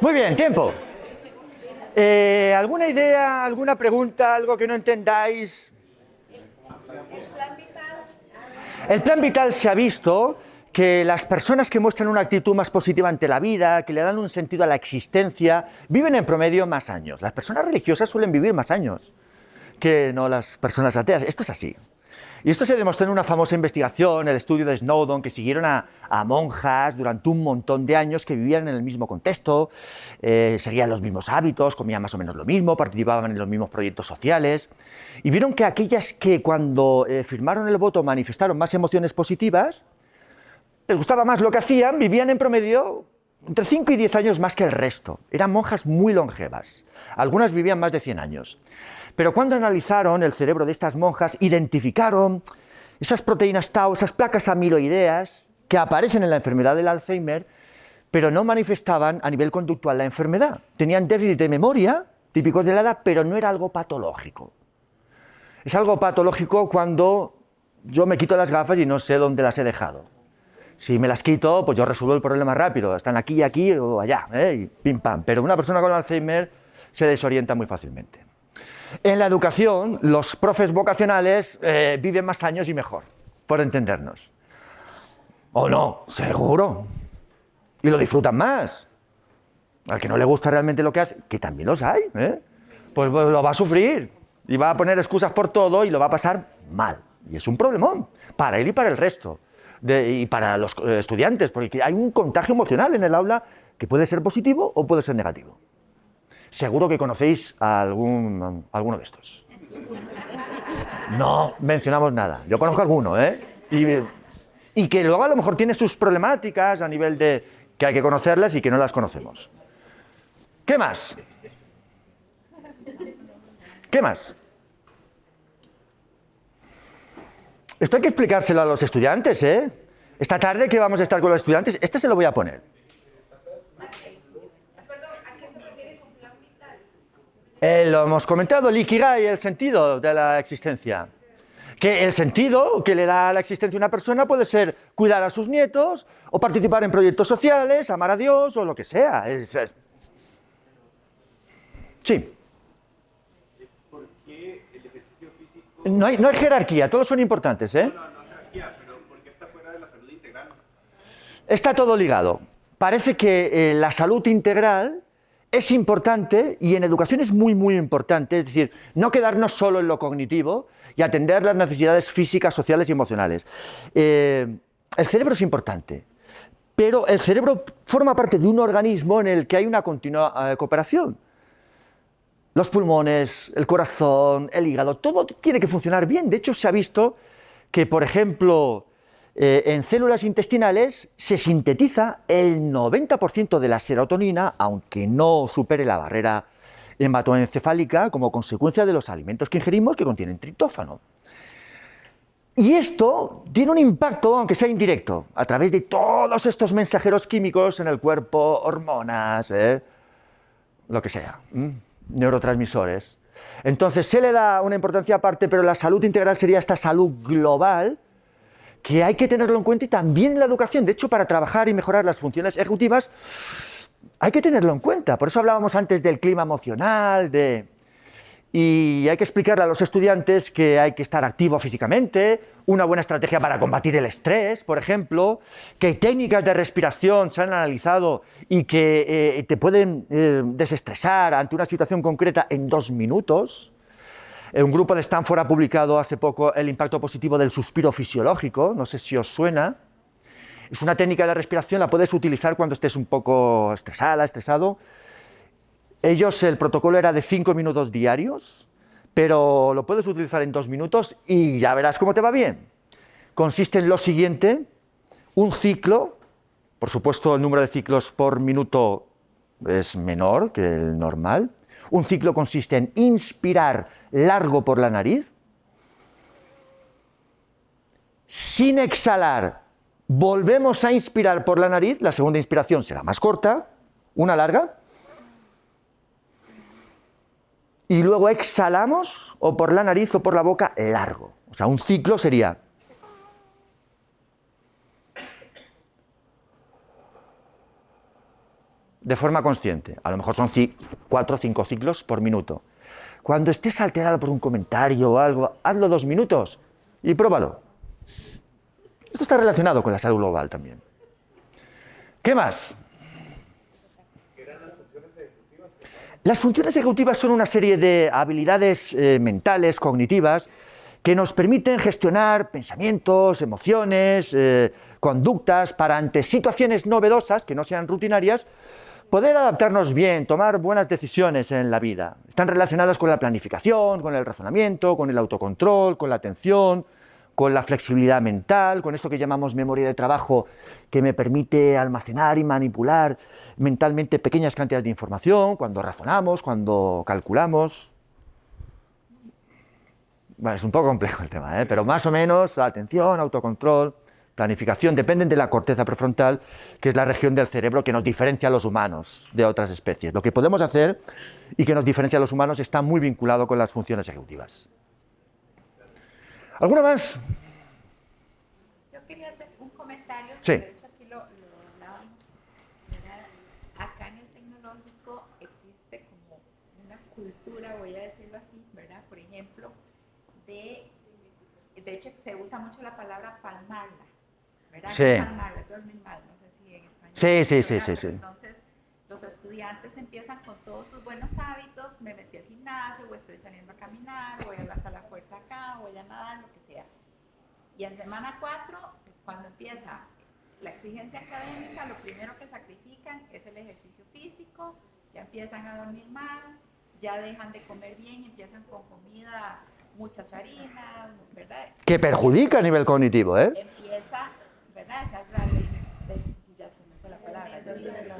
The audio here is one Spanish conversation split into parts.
Muy bien, tiempo. ¿Alguna idea, alguna pregunta, algo que no entendáis? El plan vital se ha visto que las personas que muestran una actitud más positiva ante la vida, que le dan un sentido a la existencia, viven en promedio más años. Las personas religiosas suelen vivir más años que no las personas ateas. Esto es así. Y esto se demostró en una famosa investigación, el estudio de Snowdon, que siguieron a monjas durante un montón de años que vivían en el mismo contexto, seguían los mismos hábitos, comían más o menos lo mismo, participaban en los mismos proyectos sociales, y vieron que aquellas que cuando firmaron el voto manifestaron más emociones positivas, les gustaba más lo que hacían, vivían en promedio entre 5 y 10 años más que el resto. Eran monjas muy longevas, algunas vivían más de 100 años. Pero cuando analizaron el cerebro de estas monjas, identificaron esas proteínas tau, esas placas amiloideas que aparecen en la enfermedad del Alzheimer, pero no manifestaban a nivel conductual la enfermedad. Tenían déficit de memoria, típicos de la edad, pero no era algo patológico. Es algo patológico cuando yo me quito las gafas y no sé dónde las he dejado. Si me las quito, pues yo resuelvo el problema rápido. Están aquí y aquí o allá, y pim pam. Pero una persona con Alzheimer se desorienta muy fácilmente. En la educación, los profes vocacionales viven más años y mejor, por entendernos. ¿O no? Seguro. Y lo disfrutan más. Al que no le gusta realmente lo que hace, que también los hay, pues lo va a sufrir. Y va a poner excusas por todo y lo va a pasar mal. Y es un problemón, para él y para el resto. Y para los estudiantes, porque hay un contagio emocional en el aula que puede ser positivo o puede ser negativo. Seguro que conocéis a alguno de estos. No mencionamos nada. Yo conozco alguno, y que luego a lo mejor tiene sus problemáticas a nivel de que hay que conocerlas y que no las conocemos. ¿Qué más? ¿Qué más? Esto hay que explicárselo a los estudiantes, Esta tarde que vamos a estar con los estudiantes, este se lo voy a poner. Lo hemos comentado, el Ikigai, el sentido de la existencia. Que el sentido que le da a la existencia una persona puede ser cuidar a sus nietos, o participar en proyectos sociales, amar a Dios, o lo que sea. Sí. ¿Por qué el ejercicio físico? No hay jerarquía, todos son importantes, No jerarquía, pero ¿por qué está fuera de la salud integral? Está todo ligado. Parece que la salud integral es importante y en educación es muy, muy importante. Es decir, no quedarnos solo en lo cognitivo y atender las necesidades físicas, sociales y emocionales. El cerebro es importante, pero el cerebro forma parte de un organismo en el que hay una continua cooperación. Los pulmones, el corazón, el hígado, todo tiene que funcionar bien. De hecho, se ha visto que, por ejemplo, en células intestinales se sintetiza el 90% de la serotonina, aunque no supere la barrera hematoencefálica, como consecuencia de los alimentos que ingerimos que contienen triptófano. Y esto tiene un impacto, aunque sea indirecto, a través de todos estos mensajeros químicos en el cuerpo, hormonas, lo que sea, neurotransmisores. Entonces se le da una importancia aparte, pero la salud integral sería esta salud global, que hay que tenerlo en cuenta y también en la educación. De hecho, para trabajar y mejorar las funciones ejecutivas hay que tenerlo en cuenta. Por eso hablábamos antes del clima emocional, y hay que explicarle a los estudiantes que hay que estar activo físicamente, una buena estrategia para combatir el estrés, por ejemplo, que técnicas de respiración se han analizado y que te pueden desestresar ante una situación concreta en 2 minutos. Un grupo de Stanford ha publicado hace poco el impacto positivo del suspiro fisiológico, no sé si os suena. Es una técnica de respiración, la puedes utilizar cuando estés un poco estresada, estresado. El protocolo era de 5 minutos diarios, pero lo puedes utilizar en 2 minutos y ya verás cómo te va bien. Consiste en lo siguiente, un ciclo, por supuesto el número de ciclos por minuto es menor que el normal. Un ciclo consiste en inspirar largo por la nariz, sin exhalar, volvemos a inspirar por la nariz, la segunda inspiración será más corta, una larga, y luego exhalamos o por la nariz o por la boca largo. O sea, un ciclo sería de forma consciente. A lo mejor son 4 o 5 ciclos por minuto. Cuando estés alterado por un comentario o algo, hazlo 2 minutos y pruébalo. Esto está relacionado con la salud global también. ¿Qué más? Las funciones ejecutivas son una serie de habilidades mentales, cognitivas, que nos permiten gestionar pensamientos, emociones, conductas para ante situaciones novedosas, que no sean rutinarias, poder adaptarnos bien, tomar buenas decisiones en la vida. Están relacionadas con la planificación, con el razonamiento, con el autocontrol, con la atención, con la flexibilidad mental, con esto que llamamos memoria de trabajo, que me permite almacenar y manipular mentalmente pequeñas cantidades de información, cuando razonamos, cuando calculamos. Bueno, es un poco complejo el tema, pero más o menos atención, autocontrol, planificación, dependen de la corteza prefrontal, que es la región del cerebro que nos diferencia a los humanos de otras especies. Lo que podemos hacer y que nos diferencia a los humanos está muy vinculado con las funciones ejecutivas. ¿Alguna más? Yo quería hacer un comentario. Sí. De hecho, aquí lo hablábamos. ¿Verdad? Acá en el tecnológico existe como una cultura, voy a decirlo así, ¿verdad? Por ejemplo, de hecho se usa mucho la palabra palmarla, ¿verdad? Sí. Palmarla, todo es muy mal, no sé si en español. Sí. Entonces, los estudiantes empiezan con todos sus buenos hábitos, me metí al gimnasio, o estoy saliendo a caminar, voy a la sala fuerza acá, voy a nadar, lo que sea. Y en semana 4, cuando empieza la exigencia académica, lo primero que sacrifican es el ejercicio físico, ya empiezan a dormir mal, ya dejan de comer bien, empiezan con comida, muchas harinas, ¿verdad? Que perjudica a nivel cognitivo, Empieza, ¿verdad? Esa es la ley ya se me fue la palabra,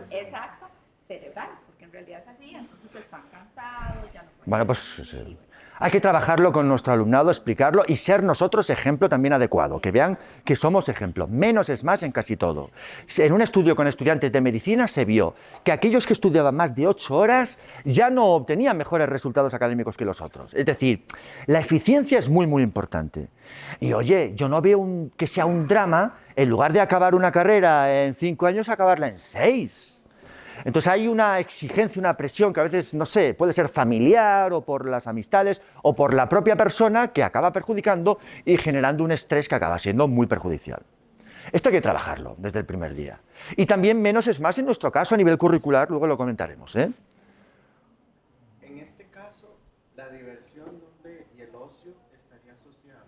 exacto, cerebral, porque en realidad es así, entonces están cansados, ya no pueden. Bueno, pues hay que trabajarlo con nuestro alumnado, explicarlo y ser nosotros ejemplo también adecuado, que vean que somos ejemplo. Menos es más en casi todo. En un estudio con estudiantes de medicina se vio que aquellos que estudiaban más de 8 horas ya no obtenían mejores resultados académicos que los otros. Es decir, la eficiencia es muy, muy importante. Y oye, yo no veo que sea un drama, en lugar de acabar una carrera en 5 años, acabarla en 6. Entonces hay una exigencia, una presión que a veces, no sé, puede ser familiar o por las amistades o por la propia persona que acaba perjudicando y generando un estrés que acaba siendo muy perjudicial. Esto hay que trabajarlo desde el primer día. Y también menos es más en nuestro caso a nivel curricular, luego lo comentaremos. En este caso, la diversión y el ocio estaría asociado.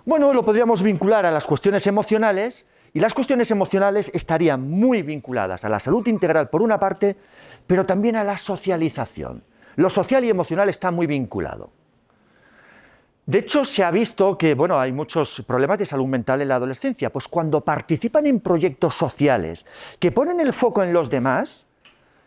Bueno, lo podríamos vincular a las cuestiones emocionales. Y las cuestiones emocionales estarían muy vinculadas a la salud integral por una parte, pero también a la socialización. Lo social y emocional está muy vinculado. De hecho, se ha visto que hay muchos problemas de salud mental en la adolescencia, pues cuando participan en proyectos sociales que ponen el foco en los demás,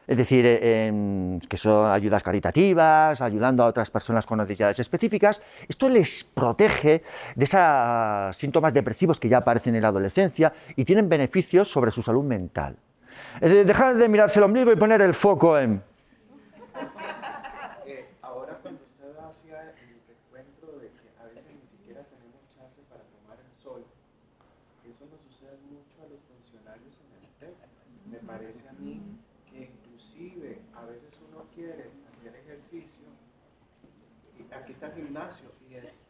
es decir, que son ayudas caritativas, ayudando a otras personas con necesidades específicas, esto les protege de esos síntomas depresivos que ya aparecen en la adolescencia y tienen beneficios sobre su salud mental. Es decir, dejar de mirarse el ombligo y poner el foco en... Ahora cuando usted hacía el recuento de que a veces ni siquiera tenemos chance para tomar el sol, eso nos sucede mucho a los funcionarios en el TEC. Me parece a mí que inclusive a veces uno quiere hacer ejercicio y aquí está el gimnasio y es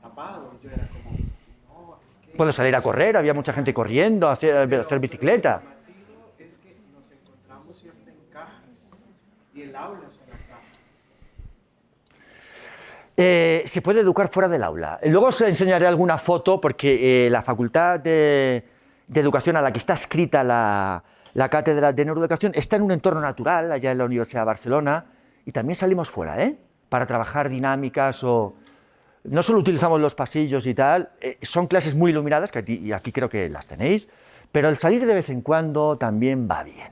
tapado y yo era como, no, es que... Puedo salir a correr, había mucha gente corriendo, hacer bicicleta. Lo llamativo es que nos encontramos siempre en cajas y el aula es una caja. Se puede educar fuera del aula. Luego os enseñaré alguna foto porque la Facultad de Educación a la que está escrita la cátedra de neuroeducación está en un entorno natural, allá en la Universidad de Barcelona, y también salimos fuera, para trabajar dinámicas o... No solo utilizamos los pasillos y tal, son clases muy iluminadas, que aquí creo que las tenéis, pero el salir de vez en cuando también va bien.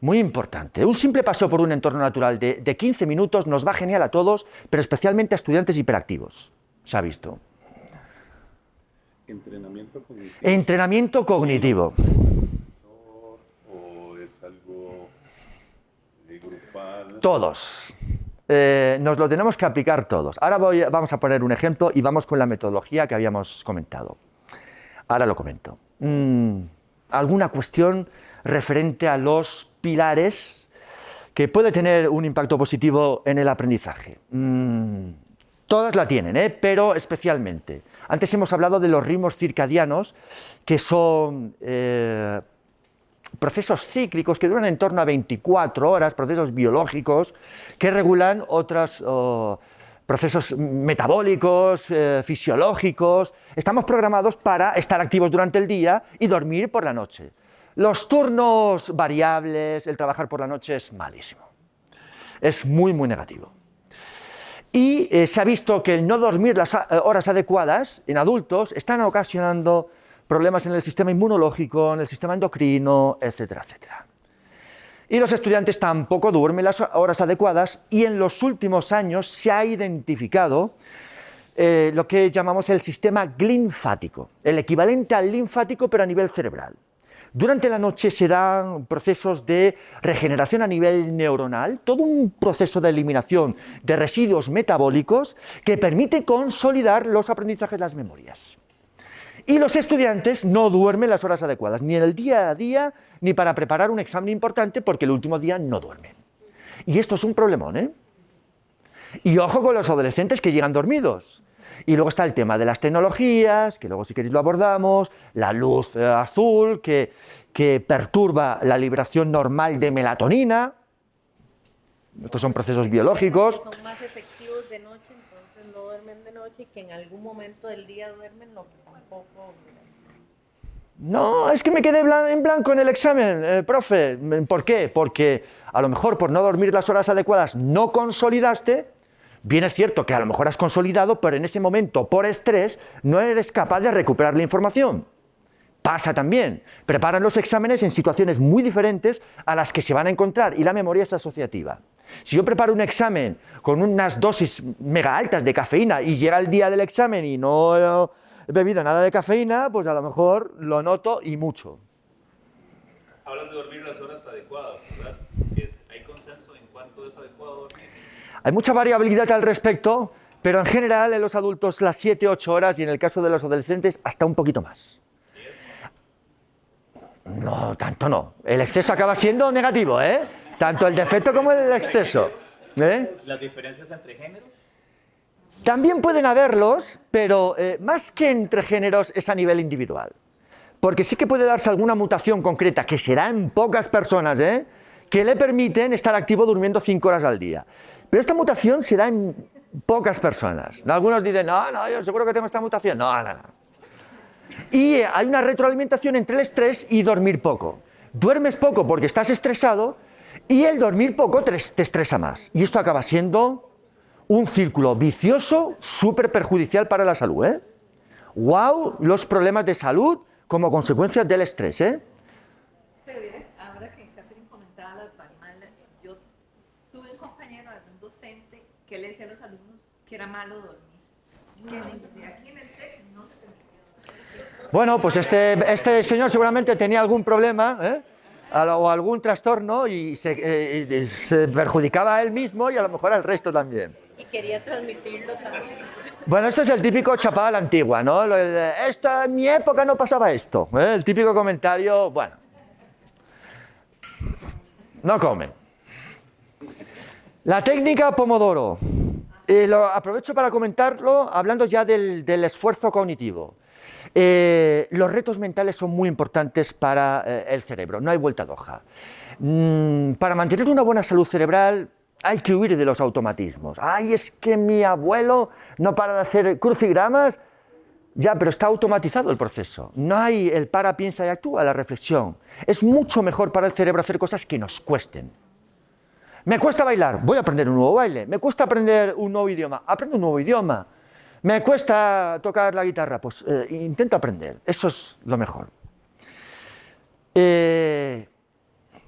Muy importante. Un simple paseo por un entorno natural de 15 minutos nos va genial a todos, pero especialmente a estudiantes hiperactivos. Se ha visto. Entrenamiento cognitivo. Entrenamiento cognitivo. ¿O es algo grupal? Todos. Nos lo tenemos que aplicar todos. Ahora vamos a poner un ejemplo y vamos con la metodología que habíamos comentado. Ahora lo comento. ¿Alguna cuestión referente a los pilares que puede tener un impacto positivo en el aprendizaje. Todas la tienen, pero especialmente. Antes hemos hablado de los ritmos circadianos, que son procesos cíclicos que duran en torno a 24 horas, procesos biológicos que regulan otros procesos metabólicos, fisiológicos. Estamos programados para estar activos durante el día y dormir por la noche. Los turnos variables, el trabajar por la noche es malísimo. Es muy, muy negativo. Y se ha visto que el no dormir las horas adecuadas en adultos están ocasionando problemas en el sistema inmunológico, en el sistema endocrino, etcétera, etcétera. Y los estudiantes tampoco duermen las horas adecuadas y en los últimos años se ha identificado lo que llamamos el sistema linfático, el equivalente al linfático pero a nivel cerebral. Durante la noche se dan procesos de regeneración a nivel neuronal, todo un proceso de eliminación de residuos metabólicos que permite consolidar los aprendizajes, las memorias. Y los estudiantes no duermen las horas adecuadas, ni en el día a día, ni para preparar un examen importante, porque el último día no duermen. Y esto es un problemón, ¿eh? Y ojo con los adolescentes que llegan dormidos. Y luego está el tema de las tecnologías, que luego si queréis lo abordamos, la luz azul, que perturba la liberación normal de melatonina. Estos son procesos biológicos. Son más efectivos de noche, entonces no duermen de noche y que en algún momento del día duermen, lo que tampoco... No, es que me quedé en blanco en el examen, profe. ¿Por qué? Porque a lo mejor por no dormir las horas adecuadas no consolidaste. Bien es cierto que a lo mejor has consolidado, pero en ese momento, por estrés, no eres capaz de recuperar la información. Pasa también. Preparan los exámenes en situaciones muy diferentes a las que se van a encontrar y la memoria es asociativa. Si yo preparo un examen con unas dosis mega altas de cafeína y llega el día del examen y no he bebido nada de cafeína, pues a lo mejor lo noto y mucho. Hablan de dormir las horas adecuadas, ¿verdad? ¿Hay consenso en cuánto es adecuado dormir? Hay mucha variabilidad al respecto, pero en general en los adultos las 7-8 horas y en el caso de los adolescentes hasta un poquito más. No, tanto no. El exceso acaba siendo negativo, ¿eh? Tanto el defecto como el exceso. ¿Las diferencias entre géneros? También pueden haberlos, pero más que entre géneros es a nivel individual. Porque sí que puede darse alguna mutación concreta, que será en pocas personas, que le permiten estar activo durmiendo 5 horas al día. Pero esta mutación se da en pocas personas. Algunos dicen, no, yo seguro que tengo esta mutación. No. Y hay una retroalimentación entre el estrés y dormir poco. Duermes poco porque estás estresado y el dormir poco te estresa más. Y esto acaba siendo un círculo vicioso súper perjudicial para la salud. ¡Wow! Los problemas de salud como consecuencia del estrés. Pero mire, ahora que Catherine comentaba lo de Palmal, yo tuve un compañero, algún docente, que le decía a los alumnos que era malo dormir. Que aquí en el TEC no se permitía. Bueno, pues este señor seguramente tenía algún problema, o algún trastorno y se perjudicaba a él mismo y a lo mejor al resto también. Y quería transmitirlo también. Bueno, esto es el típico chapá a la antigua, ¿no? En mi época no pasaba esto. El típico comentario, bueno. No come. La técnica Pomodoro. Lo aprovecho para comentarlo hablando ya del esfuerzo cognitivo. Los retos mentales son muy importantes para el cerebro, no hay vuelta de hoja. Para mantener una buena salud cerebral hay que huir de los automatismos. ¡Ay, es que mi abuelo no para de hacer crucigramas! Ya, pero está automatizado el proceso. No hay el para, piensa y actúa, la reflexión. Es mucho mejor para el cerebro hacer cosas que nos cuesten. Me cuesta bailar, voy a aprender un nuevo baile. Me cuesta aprender un nuevo idioma, aprendo un nuevo idioma. Me cuesta tocar la guitarra, pues intento aprender. Eso es lo mejor.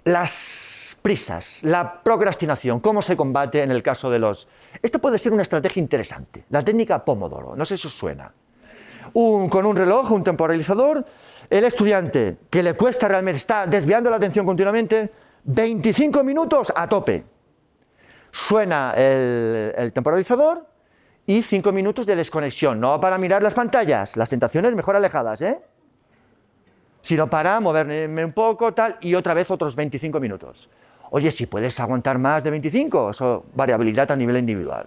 Las prisas, la procrastinación, ¿cómo se combate en el caso de los...? Esto puede ser una estrategia interesante, la técnica Pomodoro, no sé si os suena. Con un reloj, un temporalizador, el estudiante que le cuesta realmente, está desviando la atención continuamente, 25 minutos a tope. Suena el temporalizador y 5 minutos de desconexión, no para mirar las pantallas, las tentaciones mejor alejadas, sino para moverme un poco, tal, y otra vez otros 25 minutos. Oye, si puedes aguantar más de 25, eso variabilidad a nivel individual.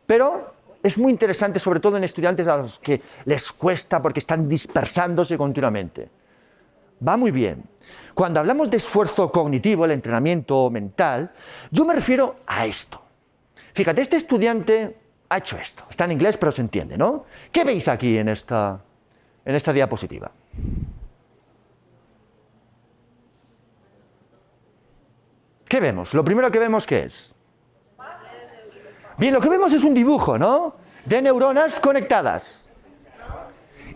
Pero es muy interesante, sobre todo en estudiantes a los que les cuesta porque están dispersándose continuamente. Va muy bien. Cuando hablamos de esfuerzo cognitivo, el entrenamiento mental, yo me refiero a esto. Fíjate, este estudiante ha hecho esto. Está en inglés, pero se entiende, ¿no? ¿Qué veis aquí en esta diapositiva? ¿Qué vemos? Lo primero que vemos, ¿qué es? Bien, lo que vemos es un dibujo, ¿no? De neuronas conectadas.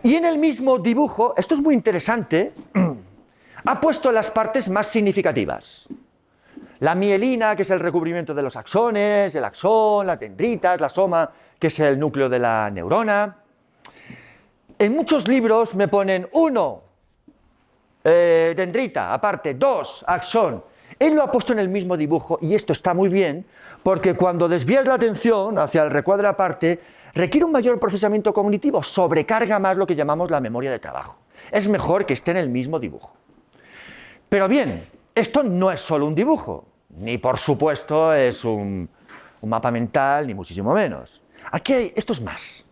Y en el mismo dibujo, esto es muy interesante, ha puesto las partes más significativas. La mielina, que es el recubrimiento de los axones, el axón, las dendritas, la soma, que es el núcleo de la neurona. En muchos libros me ponen 1, dendrita, aparte, 2, axón. Él lo ha puesto en el mismo dibujo y esto está muy bien porque cuando desvías la atención hacia el recuadro aparte, requiere un mayor procesamiento cognitivo, sobrecarga más lo que llamamos la memoria de trabajo. Es mejor que esté en el mismo dibujo. Pero bien, esto no es solo un dibujo, ni por supuesto es un mapa mental, ni muchísimo menos. Aquí hay, esto es más.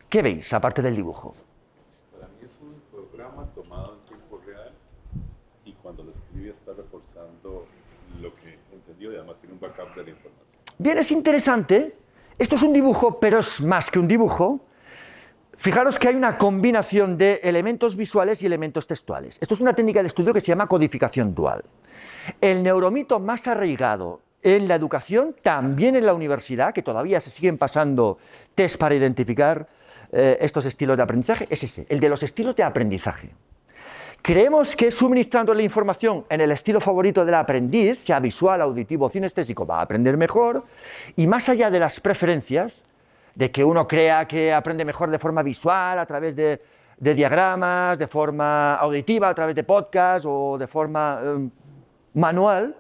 ¿Qué veis aparte del dibujo? Para mí es un programa tomado en tiempo real y cuando lo escribe está reforzando lo que entendió y además tiene un backup de la información. Bien, es interesante. Esto es un dibujo, pero es más que un dibujo. Fijaros que hay una combinación de elementos visuales y elementos textuales. Esto es una técnica de estudio que se llama codificación dual. El neuromito más arraigado en la educación, también en la universidad, que todavía se siguen pasando test para identificar estos estilos de aprendizaje, es ese, el de los estilos de aprendizaje. Creemos que suministrando la información en el estilo favorito del aprendiz, sea visual, auditivo o cinestésico, va a aprender mejor, y más allá de las preferencias, de que uno crea que aprende mejor de forma visual, a través de diagramas, de forma auditiva, a través de podcast o de forma manual,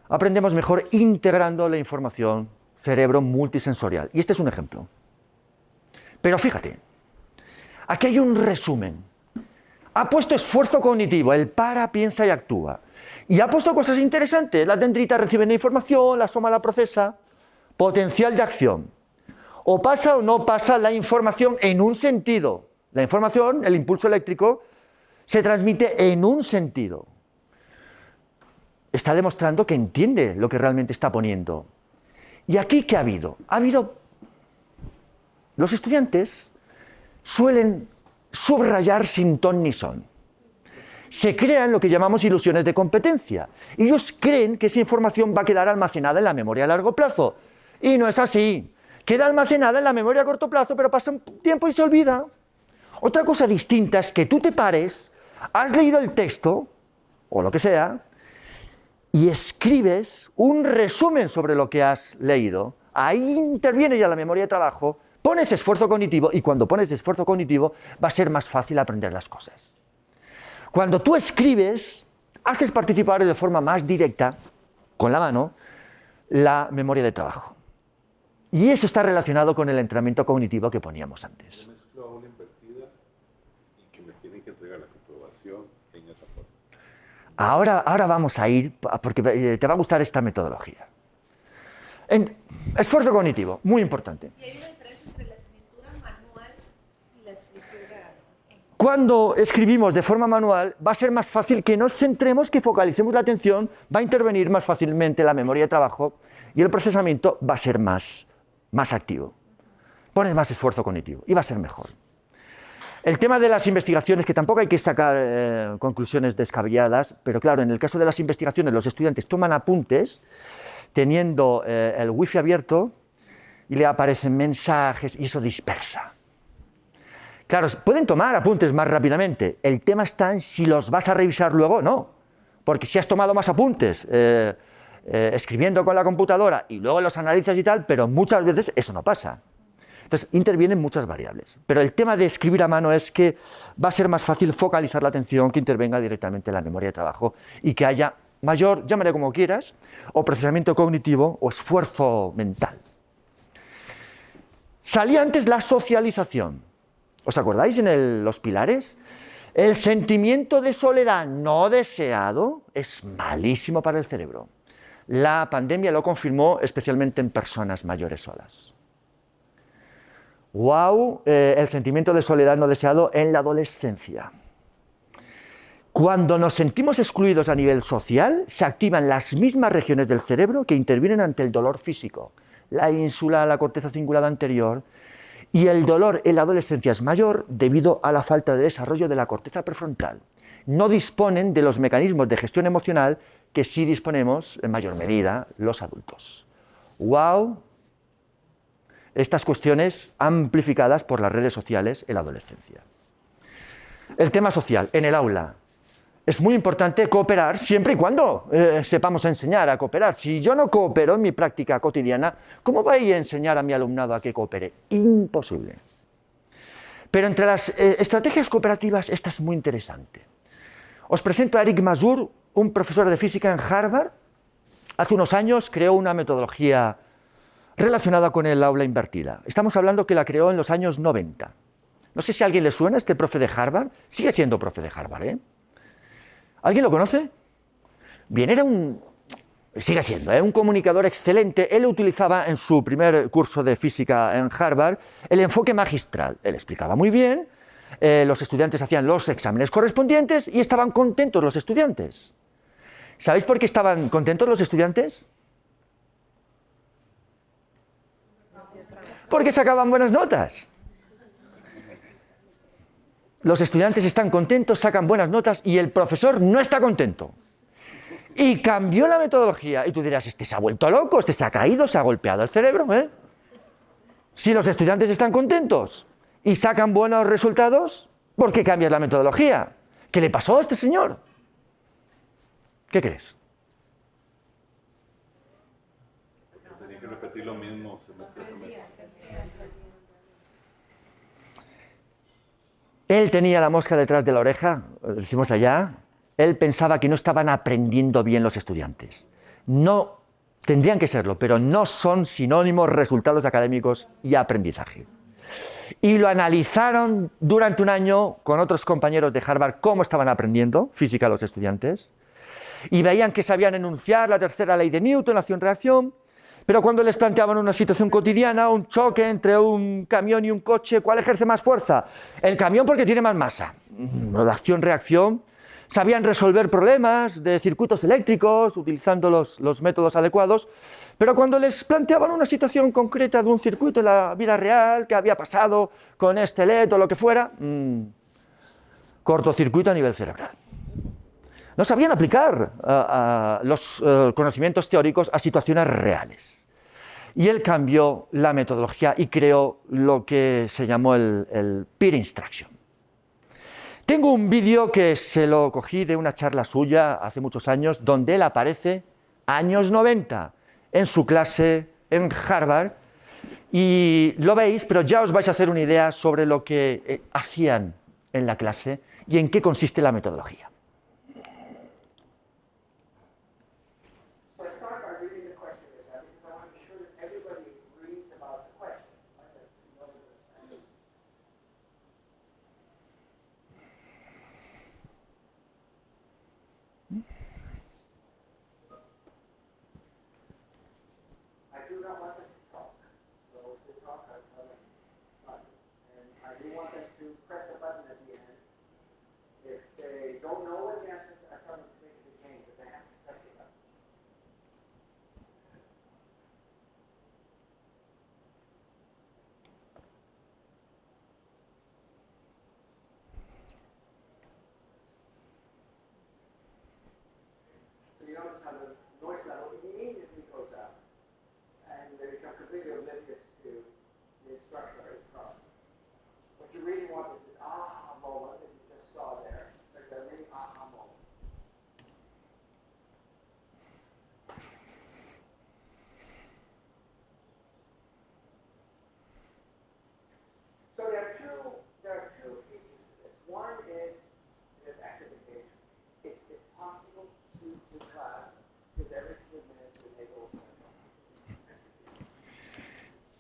aprendemos mejor integrando la información cerebro multisensorial. Y este es un ejemplo. Pero fíjate, aquí hay un resumen. Ha puesto esfuerzo cognitivo, el para, piensa y actúa. Y ha puesto cosas interesantes. Las dendritas reciben la información, la soma la procesa. Potencial de acción. O pasa o no pasa la información en un sentido. La información, el impulso eléctrico, se transmite en un sentido. Está demostrando que entiende lo que realmente está poniendo. ¿Y aquí qué ha habido? Ha habido... Los estudiantes suelen subrayar sin ton ni son. Se crean lo que llamamos ilusiones de competencia. Ellos creen que esa información va a quedar almacenada en la memoria a largo plazo. Y no es así. Queda almacenada en la memoria a corto plazo, pero pasa un tiempo y se olvida. Otra cosa distinta es que tú te pares, has leído el texto, o lo que sea, y escribes un resumen sobre lo que has leído. Ahí interviene ya la memoria de trabajo, pones esfuerzo cognitivo, y cuando pones esfuerzo cognitivo va a ser más fácil aprender las cosas. Cuando tú escribes, haces participar de forma más directa, con la mano, la memoria de trabajo. Y eso está relacionado con el entrenamiento cognitivo que poníamos antes. Yo mezclo aula invertida y que me tienen que entregar la comprobación en esa forma. Ahora vamos a ir, porque te va a gustar esta metodología. Esfuerzo cognitivo, muy importante. ¿Y hay una diferencia entre la escritura manual y la escritura? Cuando escribimos de forma manual, va a ser más fácil que nos centremos, que focalicemos la atención, va a intervenir más fácilmente la memoria de trabajo y el procesamiento va a ser más activo. Pones más esfuerzo cognitivo y va a ser mejor. El tema de las investigaciones, que tampoco hay que sacar conclusiones descabelladas, pero claro, en el caso de las investigaciones los estudiantes toman apuntes teniendo el wifi abierto y le aparecen mensajes y eso dispersa. Claro, pueden tomar apuntes más rápidamente, el tema está en si los vas a revisar luego o no, porque si has tomado más apuntes escribiendo con la computadora y luego los analizas y tal, pero muchas veces eso no pasa. Entonces intervienen muchas variables, pero el tema de escribir a mano es que va a ser más fácil focalizar la atención, que intervenga directamente en la memoria de trabajo y que haya mayor, llámale como quieras, o procesamiento cognitivo o esfuerzo mental. Salía antes la socialización. ¿Os acordáis en los pilares? El sentimiento de soledad no deseado es malísimo para el cerebro. La pandemia lo confirmó especialmente en personas mayores solas. ¡Wow! El sentimiento de soledad no deseado en la adolescencia. Cuando nos sentimos excluidos a nivel social, se activan las mismas regiones del cerebro que intervienen ante el dolor físico. La ínsula, la corteza cingulada anterior. Y el dolor en la adolescencia es mayor debido a la falta de desarrollo de la corteza prefrontal. No disponen de los mecanismos de gestión emocional que sí disponemos en mayor medida los adultos. ¡Wow! Estas cuestiones amplificadas por las redes sociales en la adolescencia. El tema social, en el aula. Es muy importante cooperar siempre y cuando sepamos enseñar a cooperar. Si yo no coopero en mi práctica cotidiana, ¿cómo voy a enseñar a mi alumnado a que coopere? Imposible. Pero entre las estrategias cooperativas, esta es muy interesante. Os presento a Eric Mazur, un profesor de física en Harvard. Hace unos años creó una metodología relacionada con el aula invertida. Estamos hablando que la creó en los años 90. No sé si a alguien le suena este profe de Harvard. Sigue siendo profe de Harvard, ¿eh? ¿Alguien lo conoce? Bien, sigue siendo un comunicador excelente. Él utilizaba en su primer curso de física en Harvard el enfoque magistral. Él explicaba muy bien, los estudiantes hacían los exámenes correspondientes y estaban contentos los estudiantes. ¿Sabéis por qué estaban contentos los estudiantes? Porque sacaban buenas notas. Los estudiantes están contentos, sacan buenas notas y el profesor no está contento. Y cambió la metodología. Y tú dirás, este se ha vuelto loco, este se ha caído, se ha golpeado el cerebro. Si los estudiantes están contentos y sacan buenos resultados, ¿por qué cambias la metodología? ¿Qué le pasó a este señor? ¿Qué crees? Tenía que repetir lo mismo semestre a semestre. Él tenía la mosca detrás de la oreja, lo decimos allá. Él pensaba que no estaban aprendiendo bien los estudiantes. No, tendrían que serlo, pero no son sinónimos resultados académicos y aprendizaje. Y lo analizaron durante un año con otros compañeros de Harvard cómo estaban aprendiendo física los estudiantes. Y veían que sabían enunciar la tercera ley de Newton, acción-reacción. Pero cuando les planteaban una situación cotidiana, un choque entre un camión y un coche, ¿cuál ejerce más fuerza? El camión porque tiene más masa. La acción-reacción. Sabían resolver problemas de circuitos eléctricos utilizando los métodos adecuados, pero cuando les planteaban una situación concreta de un circuito en la vida real, que había pasado con este LED o lo que fuera, cortocircuito a nivel cerebral. No sabían aplicar los conocimientos teóricos a situaciones reales. Y él cambió la metodología y creó lo que se llamó el peer instruction. Tengo un vídeo que se lo cogí de una charla suya hace muchos años, donde él aparece, años 90, en su clase en Harvard, y lo veis, pero ya os vais a hacer una idea sobre lo que hacían en la clase y en qué consiste la metodología.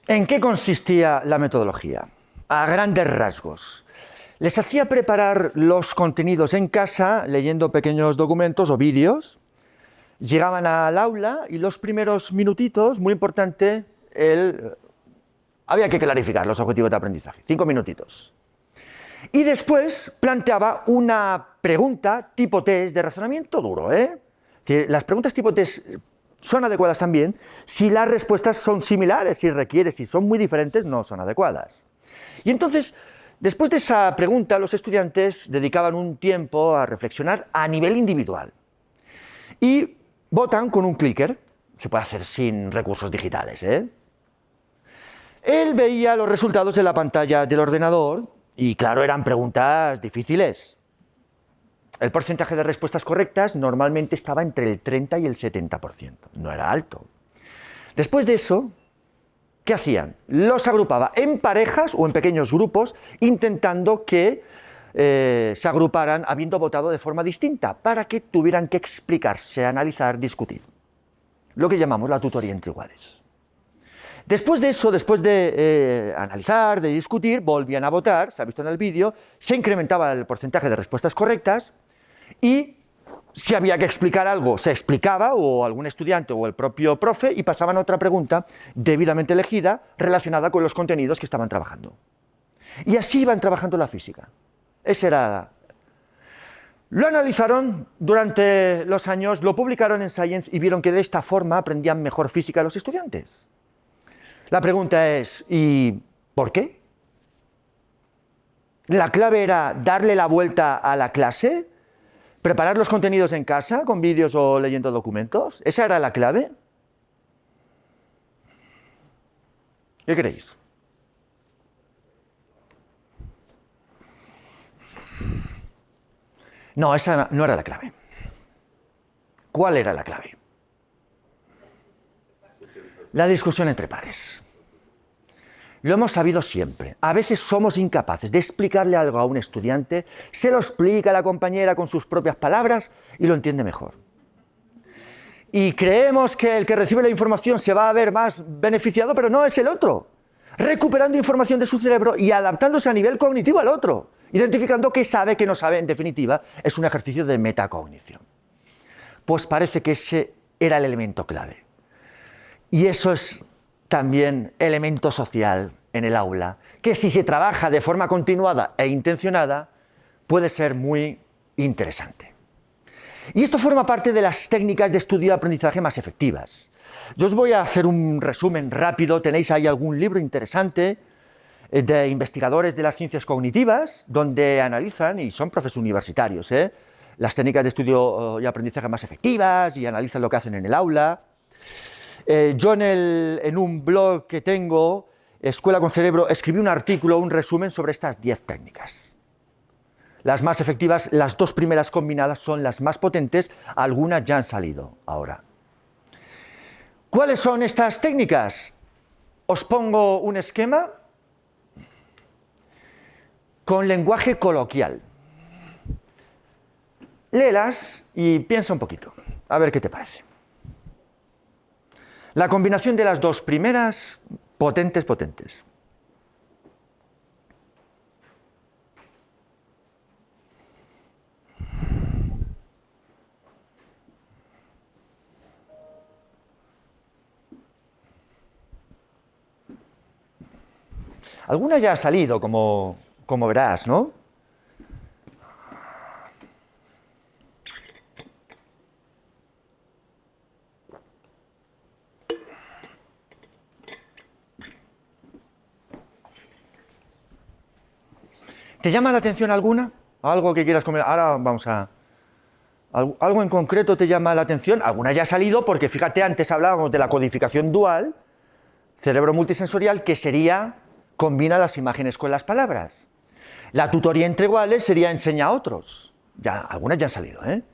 ¿En qué consistía la metodología? A grandes rasgos. Les hacía preparar los contenidos en casa, leyendo pequeños documentos o vídeos. Llegaban al aula y los primeros minutitos, muy importante, había que clarificar los objetivos de aprendizaje, 5 minutitos. Y después planteaba una pregunta tipo test de razonamiento duro. Las preguntas tipo test son adecuadas también si las respuestas son similares, si son muy diferentes, no son adecuadas. Y entonces, después de esa pregunta, los estudiantes dedicaban un tiempo a reflexionar a nivel individual. Y votan con un clicker, se puede hacer sin recursos digitales. Él veía los resultados en la pantalla del ordenador y, claro, eran preguntas difíciles. El porcentaje de respuestas correctas normalmente estaba entre el 30 y el 70%, no era alto. Después de eso, ¿qué hacían? Los agrupaba en parejas o en pequeños grupos, intentando que se agruparan habiendo votado de forma distinta, para que tuvieran que explicarse, analizar, discutir. Lo que llamamos la tutoría entre iguales. Después de eso, después de analizar, de discutir, volvían a votar, se ha visto en el vídeo, se incrementaba el porcentaje de respuestas correctas y si había que explicar algo, se explicaba, o algún estudiante o el propio profe, y pasaban a otra pregunta debidamente elegida relacionada con los contenidos que estaban trabajando. Y así iban trabajando la física. Lo analizaron durante los años, lo publicaron en Science y vieron que de esta forma aprendían mejor física los estudiantes. La pregunta es, ¿y por qué? ¿La clave era darle la vuelta a la clase? ¿Preparar los contenidos en casa con vídeos o leyendo documentos? ¿Esa era la clave? ¿Qué creéis? No, esa no era la clave. ¿Cuál era la clave? La discusión entre pares. Lo hemos sabido siempre. A veces somos incapaces de explicarle algo a un estudiante, se lo explica a la compañera con sus propias palabras y lo entiende mejor. Y creemos que el que recibe la información se va a ver más beneficiado, pero no, es el otro. Recuperando información de su cerebro y adaptándose a nivel cognitivo al otro, identificando qué sabe, qué no sabe, en definitiva, es un ejercicio de metacognición. Pues parece que ese era el elemento clave. Y eso es también elemento social en el aula, que si se trabaja de forma continuada e intencionada, puede ser muy interesante. Y esto forma parte de las técnicas de estudio y aprendizaje más efectivas. Yo os voy a hacer un resumen rápido, tenéis ahí algún libro interesante de investigadores de las ciencias cognitivas, donde analizan, y son profesores universitarios, las técnicas de estudio y aprendizaje más efectivas, y analizan lo que hacen en el aula. Yo en un blog que tengo, Escuela con Cerebro, escribí un artículo, un resumen sobre estas 10 técnicas. Las más efectivas, las dos primeras combinadas son las más potentes, algunas ya han salido ahora. ¿Cuáles son estas técnicas? Os pongo un esquema con lenguaje coloquial. Léelas y piensa un poquito, a ver qué te parece. La combinación de las dos primeras, potentes. Alguna ya ha salido, como verás, ¿no? ¿Te llama la atención alguna? ¿Algo que quieras comentar? Ahora vamos a... ¿Algo en concreto te llama la atención? Alguna ya ha salido porque, fíjate, antes hablábamos de la codificación dual, cerebro multisensorial, que sería, combina las imágenes con las palabras. La tutoría entre iguales sería enseña a otros. Ya, algunas ya han salido, ¿eh?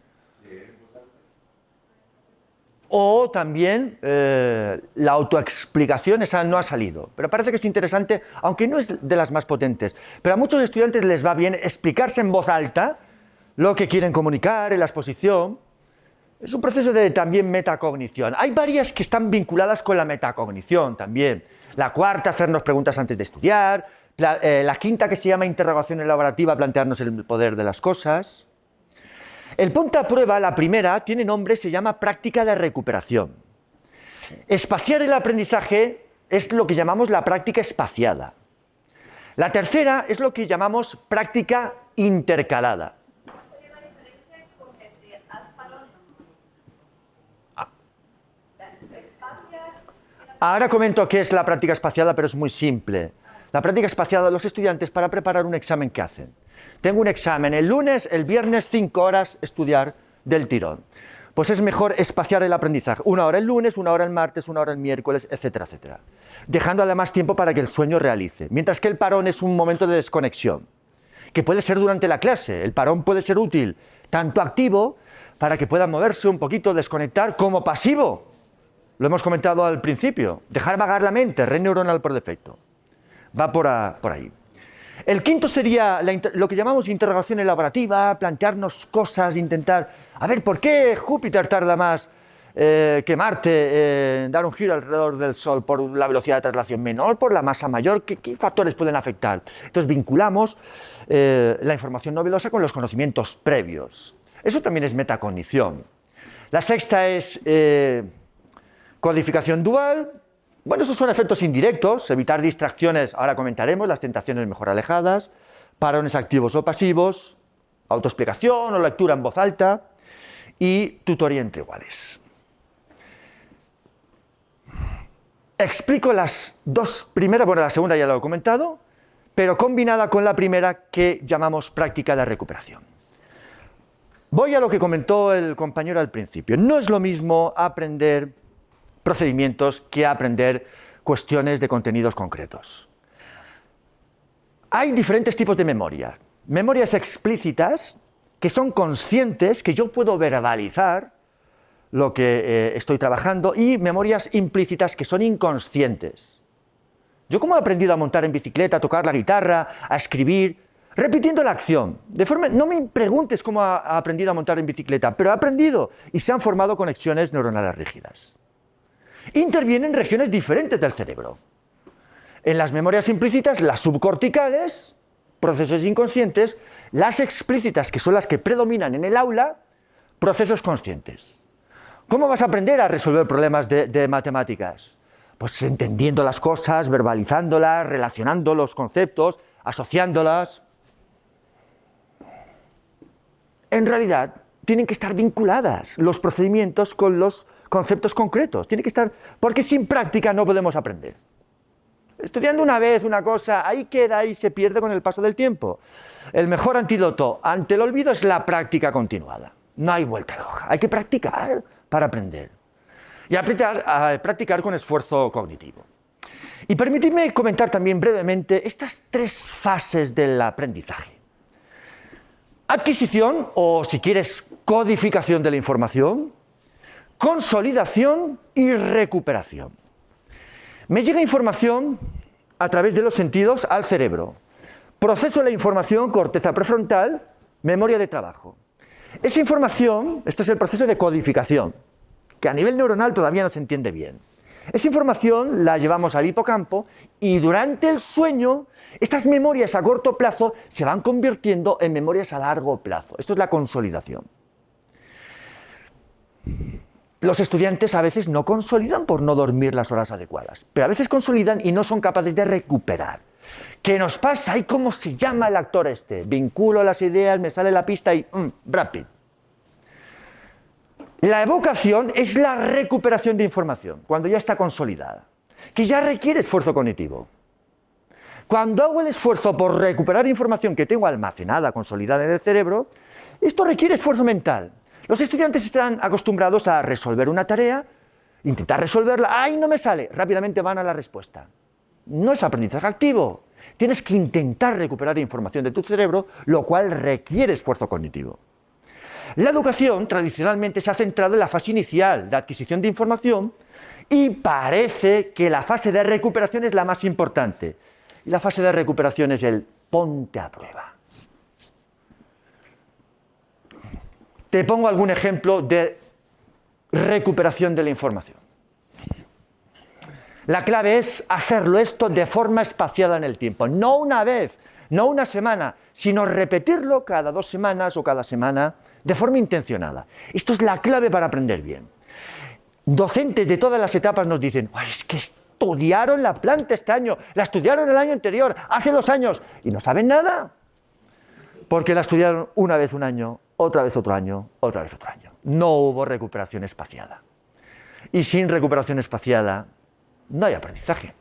O también la autoexplicación, esa no ha salido, pero parece que es interesante, aunque no es de las más potentes. Pero a muchos estudiantes les va bien explicarse en voz alta lo que quieren comunicar en la exposición. Es un proceso de también metacognición. Hay varias que están vinculadas con la metacognición también. La cuarta, hacernos preguntas antes de estudiar, La quinta, que se llama interrogación elaborativa, plantearnos el poder de las cosas. El punto a prueba, la primera, tiene nombre, se llama práctica de recuperación. Espaciar el aprendizaje es lo que llamamos la práctica espaciada. La tercera es lo que llamamos práctica intercalada. ¿Cuál sería la diferencia con el de Asparones? Ahora comento qué es la práctica espaciada, pero es muy simple. La práctica espaciada de los estudiantes para preparar un examen que hacen. Tengo un examen el lunes, el viernes 5 horas estudiar del tirón. Pues es mejor espaciar el aprendizaje. 1 hora el lunes, 1 hora el martes, 1 hora el miércoles, etcétera, etcétera. Dejando además tiempo para que el sueño realice. Mientras que el parón es un momento de desconexión, que puede ser durante la clase. El parón puede ser útil, tanto activo, para que pueda moverse un poquito, desconectar, como pasivo. Lo hemos comentado al principio. Dejar vagar la mente, red neuronal por defecto. Va por ahí. El quinto sería lo que llamamos interrogación elaborativa, plantearnos cosas, intentar, a ver, ¿por qué Júpiter tarda más que Marte en dar un giro alrededor del Sol por la velocidad de traslación menor, por la masa mayor? ¿Qué factores pueden afectar? Entonces vinculamos la información novedosa con los conocimientos previos. Eso también es metacognición. La sexta es codificación dual. Bueno, estos son efectos indirectos, evitar distracciones, ahora comentaremos, las tentaciones mejor alejadas, parones activos o pasivos, autoexplicación o lectura en voz alta y tutoría entre iguales. Explico las dos primeras, bueno, la segunda ya lo he comentado, pero combinada con la primera que llamamos práctica de recuperación. Voy a lo que comentó el compañero al principio. No es lo mismo aprender procedimientos que aprender cuestiones de contenidos concretos. Hay diferentes tipos de memoria. Memorias explícitas, que son conscientes, que yo puedo verbalizar lo que estoy trabajando, y memorias implícitas, que son inconscientes. Yo, ¿cómo he aprendido a montar en bicicleta, a tocar la guitarra, a escribir? Repitiendo la acción. No me preguntes cómo he aprendido a montar en bicicleta, pero he aprendido y se han formado conexiones neuronales rígidas. Intervienen regiones diferentes del cerebro. En las memorias implícitas, las subcorticales, procesos inconscientes, las explícitas, que son las que predominan en el aula, procesos conscientes. ¿Cómo vas a aprender a resolver problemas de matemáticas? Pues entendiendo las cosas, verbalizándolas, relacionando los conceptos, asociándolas. En realidad, tienen que estar vinculadas los procedimientos con los conceptos concretos. Tiene que estar, porque sin práctica no podemos aprender. Estudiando una vez una cosa, ahí queda y se pierde con el paso del tiempo. El mejor antídoto ante el olvido es la práctica continuada. No hay vuelta de hoja. Hay que practicar para aprender. Y practicar con esfuerzo cognitivo. Y permitidme comentar también brevemente estas 3 fases del aprendizaje. Adquisición, o si quieres, codificación de la información, consolidación y recuperación. Me llega información a través de los sentidos al cerebro. Proceso la información, corteza prefrontal, memoria de trabajo. Esa información, este es el proceso de codificación, que a nivel neuronal todavía no se entiende bien. Esa información la llevamos al hipocampo y durante el sueño, estas memorias a corto plazo se van convirtiendo en memorias a largo plazo. Esto es la consolidación. Los estudiantes a veces no consolidan por no dormir las horas adecuadas, pero a veces consolidan y no son capaces de recuperar. ¿Qué nos pasa? ¿Y cómo se llama el actor este? Vinculo las ideas, me sale la pista y Brad Pitt. La evocación es la recuperación de información, cuando ya está consolidada, que ya requiere esfuerzo cognitivo. Cuando hago el esfuerzo por recuperar información que tengo almacenada, consolidada en el cerebro, esto requiere esfuerzo mental. Los estudiantes están acostumbrados a resolver una tarea, intentar resolverla, ¡ay, no me sale! Rápidamente van a la respuesta. No es aprendizaje activo. Tienes que intentar recuperar información de tu cerebro, lo cual requiere esfuerzo cognitivo. La educación tradicionalmente se ha centrado en la fase inicial de adquisición de información y parece que la fase de recuperación es la más importante. Y la fase de recuperación es el ponte a prueba. Te pongo algún ejemplo de recuperación de la información. La clave es hacerlo esto de forma espaciada en el tiempo. No una vez, no una semana, sino repetirlo cada 2 semanas o cada semana de forma intencionada. Esto es la clave para aprender bien. Docentes de todas las etapas nos dicen, es que estudiaron la planta este año, la estudiaron el año anterior, hace 2 años, y no saben nada. Porque la estudiaron una vez un año, otra vez otro año, otra vez otro año. No hubo recuperación espaciada. Y sin recuperación espaciada no hay aprendizaje.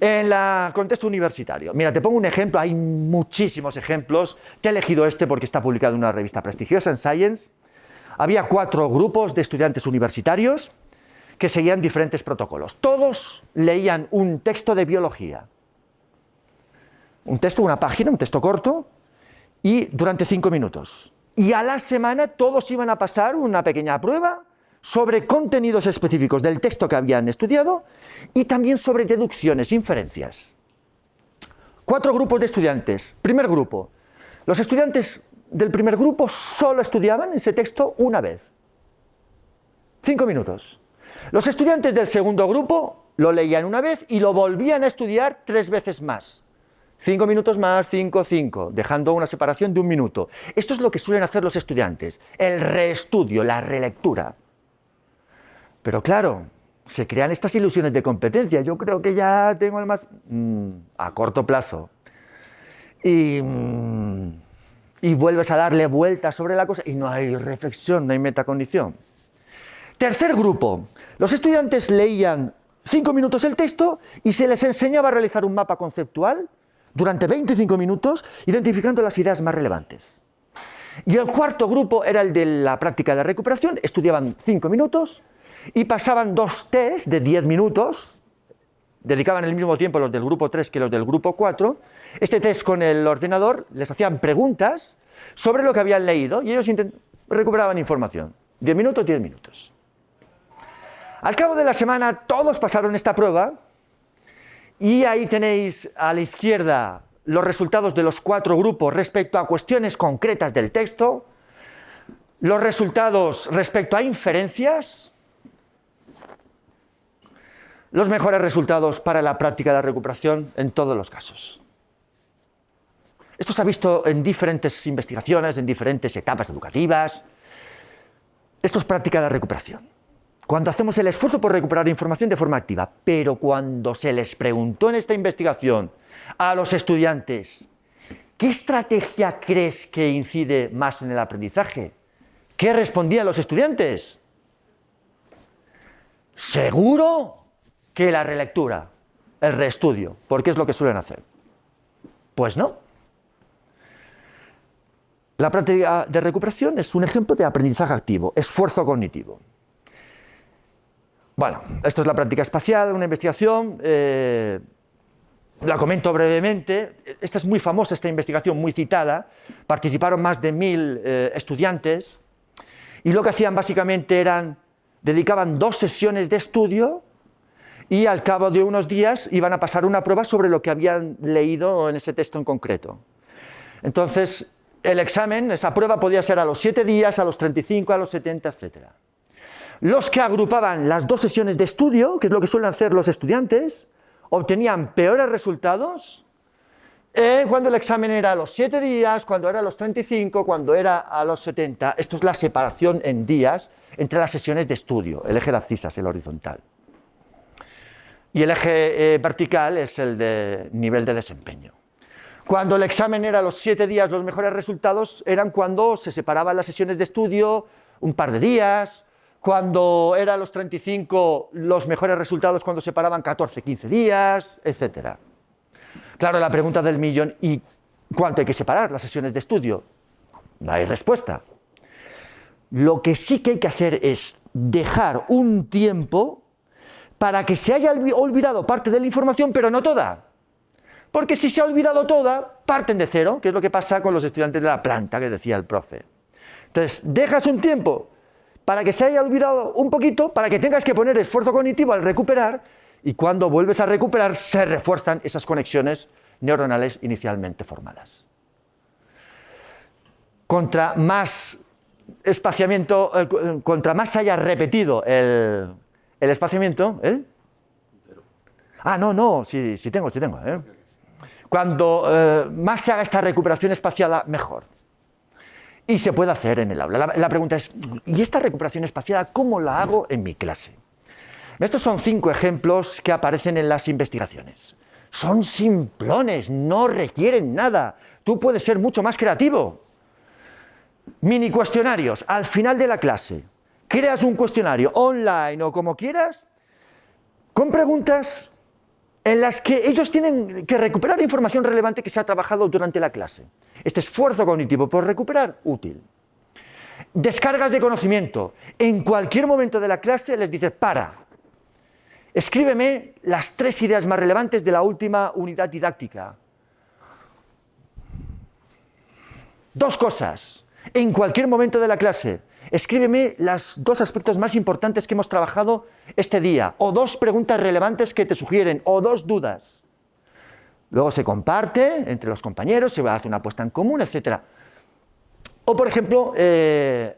En el contexto universitario, mira, te pongo un ejemplo, hay muchísimos ejemplos, te he elegido este porque está publicado en una revista prestigiosa, en Science. Había 4 grupos de estudiantes universitarios que seguían diferentes protocolos. Todos leían un texto de biología. Un texto, una página, un texto corto, y durante 5 minutos. Y a la semana todos iban a pasar una pequeña prueba sobre contenidos específicos del texto que habían estudiado y también sobre deducciones, inferencias. 4 grupos de estudiantes. Primer grupo. Los estudiantes del primer grupo solo estudiaban ese texto una vez. 5 minutos. Los estudiantes del segundo grupo lo leían una vez y lo volvían a estudiar 3 veces más. 5 minutos más, 5, 5, dejando una separación de 1 minuto. Esto es lo que suelen hacer los estudiantes, el reestudio, la relectura. Pero claro, se crean estas ilusiones de competencia. Yo creo que ya tengo el más... a corto plazo. Y vuelves a darle vueltas sobre la cosa y no hay reflexión, no hay metacognición. Tercer grupo. Los estudiantes leían 5 minutos el texto y se les enseñaba a realizar un mapa conceptual durante 25 minutos, identificando las ideas más relevantes. Y el cuarto grupo era el de la práctica de recuperación, estudiaban 5 minutos y pasaban 2 tests de 10 minutos, dedicaban el mismo tiempo los del grupo 3 que los del grupo 4, este test con el ordenador, les hacían preguntas sobre lo que habían leído y ellos recuperaban información, 10 minutos, 10 minutos. Al cabo de la semana todos pasaron esta prueba. Y ahí tenéis a la izquierda los resultados de los 4 grupos respecto a cuestiones concretas del texto, los resultados respecto a inferencias, los mejores resultados para la práctica de recuperación en todos los casos. Esto se ha visto en diferentes investigaciones, en diferentes etapas educativas. Esto es práctica de recuperación. Cuando hacemos el esfuerzo por recuperar información de forma activa, pero cuando se les preguntó en esta investigación a los estudiantes, ¿qué estrategia crees que incide más en el aprendizaje? ¿Qué respondían los estudiantes? Seguro que la relectura, el reestudio, porque es lo que suelen hacer. Pues no. La práctica de recuperación es un ejemplo de aprendizaje activo, esfuerzo cognitivo. Bueno, esto es la práctica espacial, una investigación, la comento brevemente. Esta es muy famosa, esta investigación, muy citada. Participaron más de 1000 estudiantes y lo que hacían básicamente dedicaban 2 sesiones de estudio y al cabo de unos días iban a pasar una prueba sobre lo que habían leído en ese texto en concreto. Entonces, el examen, esa prueba podía ser a los 7 días, a los 35, a los 70, etcétera. Los que agrupaban las 2 sesiones de estudio, que es lo que suelen hacer los estudiantes, obtenían peores resultados cuando el examen era a los 7 días, cuando era a los 35, cuando era a los 70. Esto es la separación en días entre las sesiones de estudio, el eje de abscisas, el horizontal. Y el eje vertical es el de nivel de desempeño. Cuando el examen era a los 7 días, los mejores resultados eran cuando se separaban las sesiones de estudio un par de días. Cuando era a los 35, los mejores resultados cuando se paraban 14, 15 días, etc. Claro, la pregunta del millón, ¿y cuánto hay que separar las sesiones de estudio? No hay respuesta. Lo que sí que hay que hacer es dejar un tiempo para que se haya olvidado parte de la información, pero no toda. Porque si se ha olvidado toda, parten de cero, que es lo que pasa con los estudiantes de la planta, que decía el profe. Entonces, dejas un tiempo para que se haya olvidado un poquito, para que tengas que poner esfuerzo cognitivo al recuperar, y cuando vuelves a recuperar se refuerzan esas conexiones neuronales inicialmente formadas. Contra más espaciamiento, contra más haya repetido el espaciamiento, Ah, no, sí tengo. Cuando más se haga esta recuperación espaciada, mejor. Y se puede hacer en el aula. La pregunta es, ¿y esta recuperación espaciada cómo la hago en mi clase? Estos son 5 ejemplos que aparecen en las investigaciones. Son simplones, no requieren nada. Tú puedes ser mucho más creativo. Mini cuestionarios, al final de la clase. Creas un cuestionario online o como quieras, con preguntas en las que ellos tienen que recuperar información relevante que se ha trabajado durante la clase. Este esfuerzo cognitivo por recuperar, útil. Descargas de conocimiento. En cualquier momento de la clase les dices, para, escríbeme las 3 ideas más relevantes de la última unidad didáctica. 2 cosas. En cualquier momento de la clase, escríbeme los 2 aspectos más importantes que hemos trabajado este día, o 2 preguntas relevantes que te sugieren, o 2 dudas. Luego se comparte entre los compañeros, se hace una puesta en común, etc. O, por ejemplo,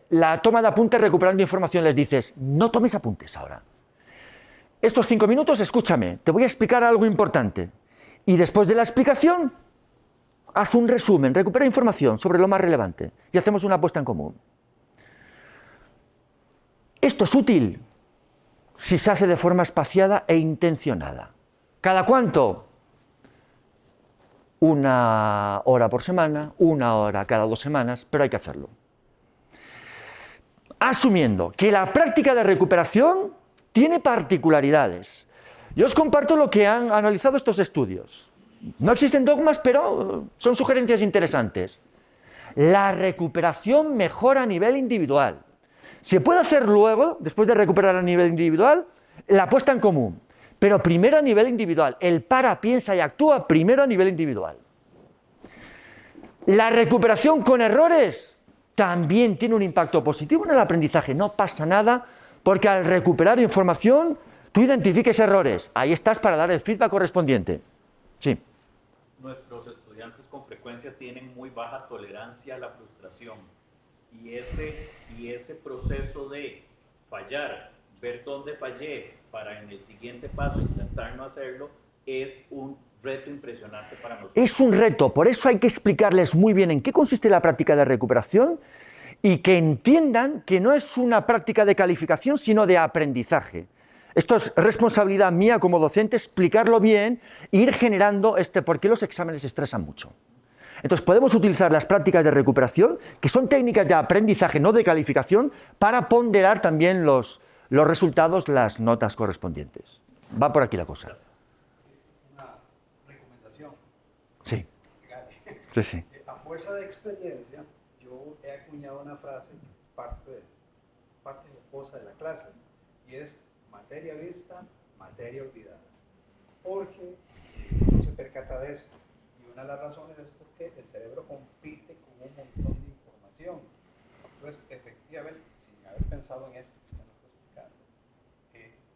la toma de apuntes recuperando información, les dices, no tomes apuntes ahora. Estos 5 minutos, escúchame, te voy a explicar algo importante. Y después de la explicación, haz un resumen, recupera información sobre lo más relevante y hacemos una puesta en común. Esto es útil si se hace de forma espaciada e intencionada. ¿Cada cuánto? 1 hora por semana, 1 hora cada 2 semanas, pero hay que hacerlo. Asumiendo que la práctica de recuperación tiene particularidades. Yo os comparto lo que han analizado estos estudios. No existen dogmas, pero son sugerencias interesantes. La recuperación mejora a nivel individual. Se puede hacer luego, después de recuperar a nivel individual, la puesta en común. Pero primero a nivel individual. El para, piensa y actúa primero a nivel individual. La recuperación con errores también tiene un impacto positivo en el aprendizaje. No pasa nada porque al recuperar información tú identifiques errores. Ahí estás para dar el feedback correspondiente. Sí. Nuestros estudiantes con frecuencia tienen muy baja tolerancia a la frustración y ese proceso de fallar, ver dónde fallé para en el siguiente paso intentar no hacerlo, es un reto impresionante para nosotros. Es un reto, por eso hay que explicarles muy bien en qué consiste la práctica de recuperación y que entiendan que no es una práctica de calificación, sino de aprendizaje. Esto es responsabilidad mía como docente, explicarlo bien e ir generando porque los exámenes estresan mucho. Entonces podemos utilizar las prácticas de recuperación, que son técnicas de aprendizaje, no de calificación, para ponderar también los resultados, las notas correspondientes. Va por aquí la cosa. Una recomendación. Sí. Sí. A fuerza de experiencia, yo he acuñado una frase que es parte jocosa de la clase, y es materia vista, materia olvidada. Porque no se percata de eso. Y una de las razones es porque el cerebro compite con un montón de información. Entonces, efectivamente, sin haber pensado en eso,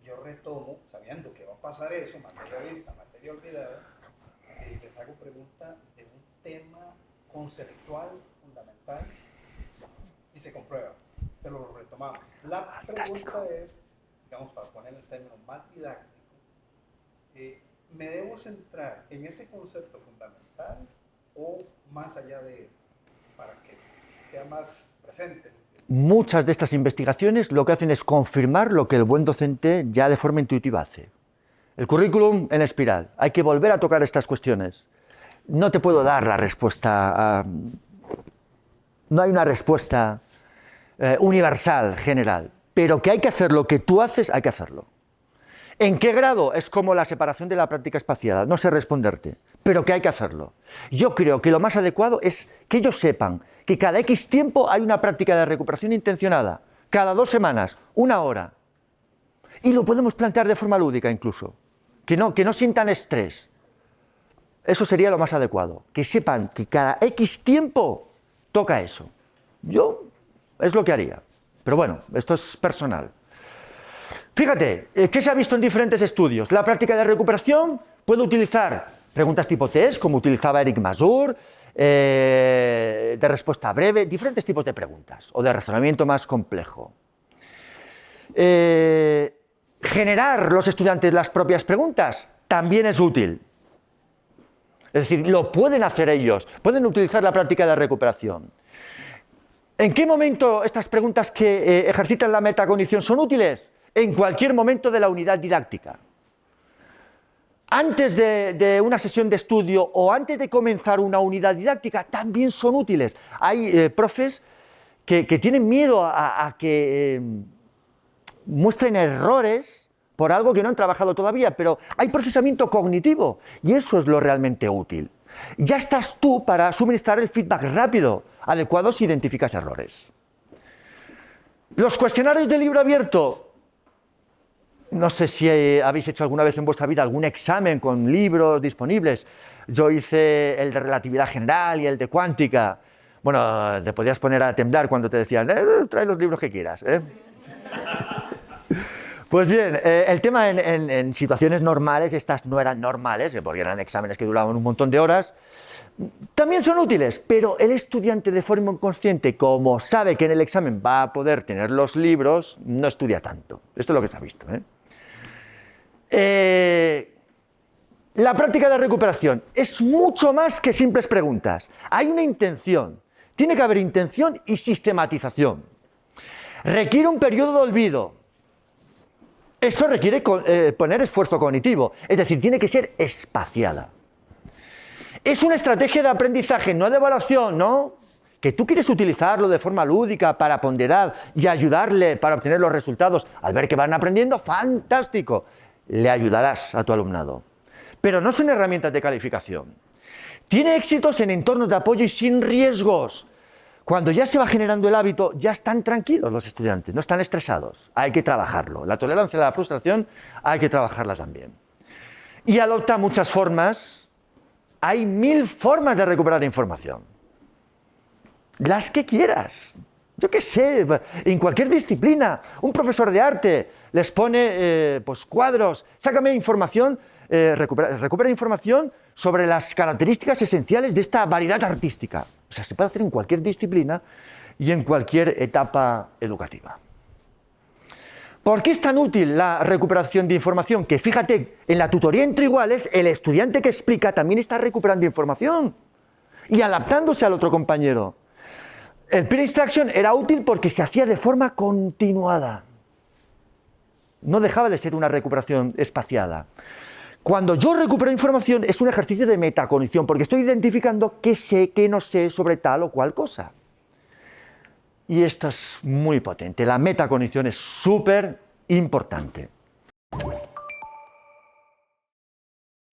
yo retomo, sabiendo que va a pasar eso, materia vista, materia olvidada, y les hago pregunta de un tema conceptual fundamental y se comprueba, pero lo retomamos. La pregunta es, digamos, para poner el término más didáctico, ¿me debo centrar en ese concepto fundamental o más allá de él, para que sea más presente? Muchas de estas investigaciones lo que hacen es confirmar lo que el buen docente ya de forma intuitiva hace. El currículum en espiral. Hay que volver a tocar estas cuestiones. No te puedo dar la respuesta. No hay una respuesta universal, general. Pero que hay que hacer lo que tú haces, hay que hacerlo. ¿En qué grado? Es como la separación de la práctica espaciada. No sé responderte, pero que hay que hacerlo. Yo creo que lo más adecuado es que ellos sepan que cada X tiempo hay una práctica de recuperación intencionada. Cada 2 semanas, 1 hora. Y lo podemos plantear de forma lúdica incluso. Que no sientan estrés. Eso sería lo más adecuado. Que sepan que cada X tiempo toca eso. Yo es lo que haría. Pero bueno, esto es personal. Fíjate, ¿qué se ha visto en diferentes estudios? La práctica de recuperación puede utilizar preguntas tipo test, como utilizaba Eric Mazur, de respuesta breve, diferentes tipos de preguntas, o de razonamiento más complejo. Generar los estudiantes las propias preguntas también es útil. Es decir, lo pueden hacer ellos, pueden utilizar la práctica de recuperación. ¿En qué momento estas preguntas que ejercitan la metacognición son útiles? En cualquier momento de la unidad didáctica. Antes de una sesión de estudio o antes de comenzar una unidad didáctica también son útiles. Hay profes que tienen miedo a que muestren errores por algo que no han trabajado todavía, pero hay procesamiento cognitivo y eso es lo realmente útil. Ya estás tú para suministrar el feedback rápido, adecuado si identificas errores. Los cuestionarios de libro abierto, no sé si habéis hecho alguna vez en vuestra vida algún examen con libros disponibles. Yo hice el de relatividad general y el de cuántica. Bueno, te podías poner a temblar cuando te decían, trae los libros que quieras, ¿eh? Pues bien, el tema en situaciones normales, estas no eran normales, porque eran exámenes que duraban un montón de horas, también son útiles, pero el estudiante de forma inconsciente, como sabe que en el examen va a poder tener los libros, no estudia tanto. Esto es lo que se ha visto, La práctica de recuperación es mucho más que simples preguntas. Hay una intención. Tiene que haber intención y sistematización. Requiere un periodo de olvido. Eso requiere poner esfuerzo cognitivo, es decir, tiene que ser espaciada. Es una estrategia de aprendizaje, no de evaluación, ¿no? Que tú quieres utilizarlo de forma lúdica para ponderar y ayudarle para obtener los resultados. Al ver que van aprendiendo, ¡fantástico! Le ayudarás a tu alumnado. Pero no son herramientas de calificación. Tiene éxitos en entornos de apoyo y sin riesgos. Cuando ya se va generando el hábito, ya están tranquilos los estudiantes, no están estresados. Hay que trabajarlo. La tolerancia a la frustración hay que trabajarla también. Y adopta muchas formas. Hay 1000 formas de recuperar información. Las que quieras. Yo qué sé, en cualquier disciplina. Un profesor de arte les pone pues cuadros, sácame información, recupera información sobre las características esenciales de esta variedad artística. O sea, se puede hacer en cualquier disciplina y en cualquier etapa educativa. ¿Por qué es tan útil la recuperación de información? Que fíjate, en la tutoría entre iguales, el estudiante que explica también está recuperando información y adaptándose al otro compañero. El peer instruction era útil porque se hacía de forma continuada. No dejaba de ser una recuperación espaciada. Cuando yo recupero información es un ejercicio de metacognición, porque estoy identificando qué sé, qué no sé sobre tal o cual cosa. Y esto es muy potente. La metacognición es súper importante.